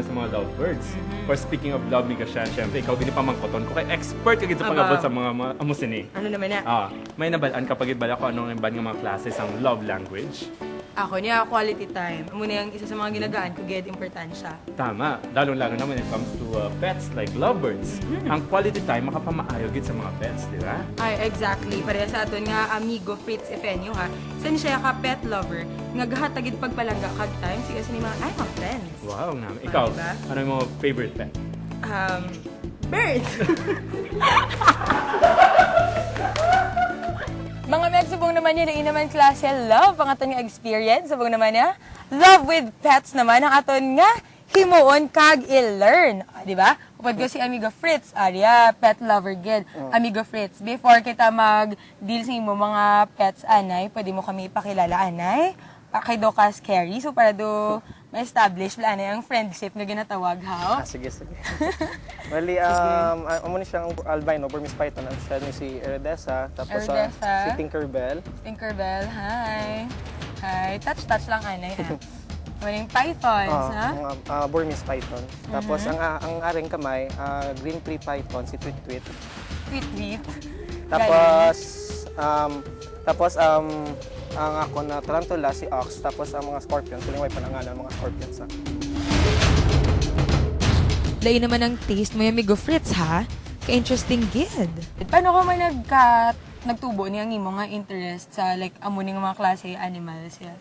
sa mga lovebirds. For speaking of love, mi ka siya, syempre, ikaw gini pa mangkoton ko kay expert ka gid sa pag-abot sa mga amusini. Ano naman na? May nabalaan kapag ibala ko anong iban nga mga klase ang love language. Ako niya, quality time. Muna yung isa sa mga ginagaan ko, get importansya. Tama, lalong-lalo na when it comes to pets like lovebirds. Ang quality time makapamaayo gid sa mga pets, di ba? Ay, exactly. Pareha sa aton nga amigo Fritz Efenio ha. San siya ka pet lover, nga gahatagid pagpalangga kag time, sige sa mga, ay, mga friends. Wow, nga. Ikaw, diba? ano yung mga favorite pet? Birds! Mga meg, subong naman niya, lain naman klase love, ang aton nga experience, subong naman niya. Love with pets naman, ang aton nga himuon kag i-learn. Di ba? Upad ko si Amigo Fritz, Arya, pet lover gid. Amigo Fritz, before kita mag-deal sa imo mga pets, anay, pwede mo kami ipakilala, anay. Kay do ka scary, so para do ma-establish wala na yung friendship na ginatawag, how? Sige. Bali, amo ni siyang albino, Burmese Python. Ang siya ni si Eredesa. Tapos si Tinkerbell. Tinkerbell, hi. Hi. Touch lang, anay, ha? Maling pythons, ha? Burmese Python. Tapos ang aring kamay, Green Tree Python, si Tweet. Tweet. Tapos, ang ako na tarantula, si Ox. Tapos ang mga scorpion, tuloy panangalan ng mga scorpions. Lain naman ang taste mo yung Amigo Fritz, ha? Ka-interesting gid. Paano ka man nagtubo niyang imo nga interest sa like amuning mga klase animals ya?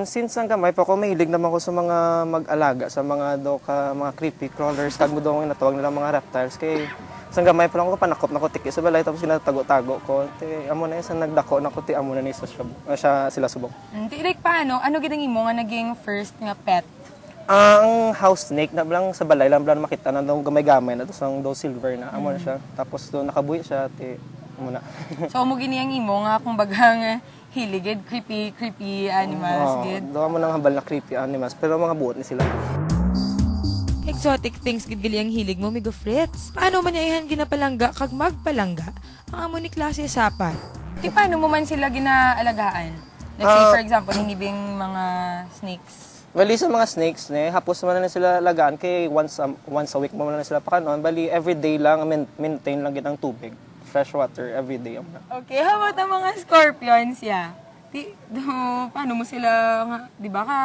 Since ang kamay pa ko, mahilig naman ko sa mga mag-alaga, sa mga mga creepy crawlers, kag mo daw ang natawag nila mga reptiles. Kay sa gamay pa lang ko, panakop na ko tiki sa balay, tapos sinatago-tago ko. Amo na yun, sa nagdako na ko, amo na ni sila subok. Like paano? Ano gitang imo nga naging first nga pet? Ang house snake na lang sa balay lang makita na daw gamay-gamay na, tapos ang daw silver na, amo na siya. Tapos doon nakabuhi siya, amo na. So mo gini ang imo nga kung bagang hiligid, creepy animals, gid. Daw mo nang hambal na creepy animals, pero mga buot ni sila. Exotic things gid gali ang hilig mo, Amigo Fritz. Paano man yan ginapalangga kag magpalangga ang amo ni klase sapat? Di paano mo man sila ginaalagaan? Let's say for example, hinibing mga snakes. Bali sa mga snakes, hapos naman na sila lagaan, kay once a week mo na sila pakanon. Bali every day lang, maintain lang ang tubig. Fresh water every day. Okay, how about ang mga scorpions, ya? Paano mo sila, di ba ka,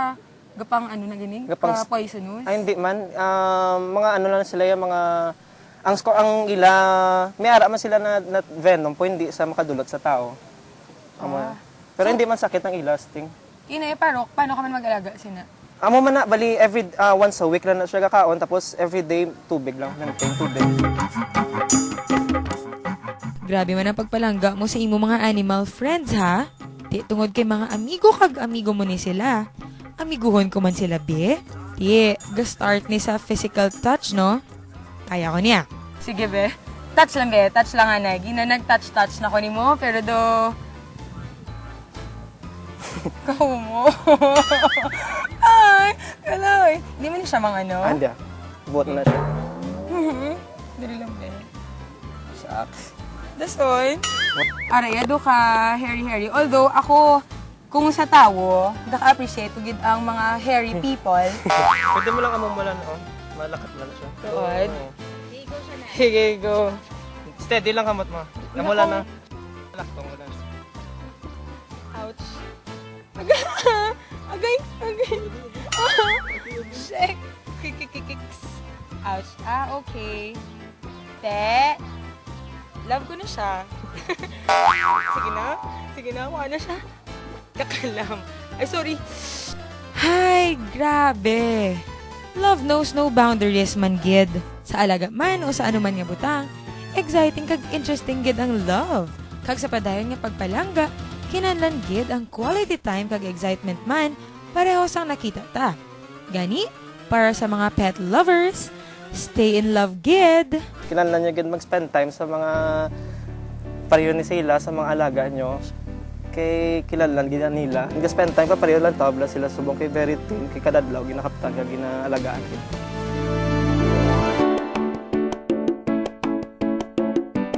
gapang ano na gini? Poisonous? Ay, hindi man. Mga ano lang sila yung mga... Ang ila... May ara man sila na venom po, hindi sa makadulot sa tao. Pero hindi man sakit ang ila, sting. Paano ka man mag-alaga sina? Amo man na, bali once a week lang na siya kakaon, tapos every day tubig lang, maintain tubig. Grabe man ang pagpalangga mo sa imo mga animal friends, ha? Di tungod kay mga amigo kag amigo mo ni sila. Amiguhon ko man sila, be. Di, ga-start ni sa physical touch, no? Kaya ko niya. Sige, be. Touch lang, be. Touch lang, anay. Nag-touch na ko ni mo, pero Kaho mo. Ay, kalay. Hindi mo na siya mga ano? Hindi buot na siya. Dali lang, be. Shucks. That's all. Arayado ka, hairy. Although, ako, kung sa tao, naka-appreciate ko gid ang mga hairy people. Pwede mo lang amumulan, malakat lang siya. Good. Sige, go. Steady lang kamot mo. Namula na. Lakto mo lang. Ouch. Agay. Shek. Kikikikiks. Ouch. Okay. Te. Love ko na siya. Sige na. Mukha na siya. Kakalam. Ay, sorry. Hay, grabe. Love knows no boundaries man gid. Sa alaga man o sa anuman nga butang, exciting kag interesting gid ang love. Kag sa padayon nga pagpalangga, kinahanglan gid ang quality time kag excitement man pareho sang nakita ta. Gani, para sa mga pet lovers, stay in love gid. Kinahanglan niya gid mag-spend time sa mga pareho ni sila, sa mga alaga nyo. Kay kilalan gina nila. Nag-spend time pa pareho lang tabla sila subong kay very thin, kay kadadlaw ginakaptan kag ginaalagaan.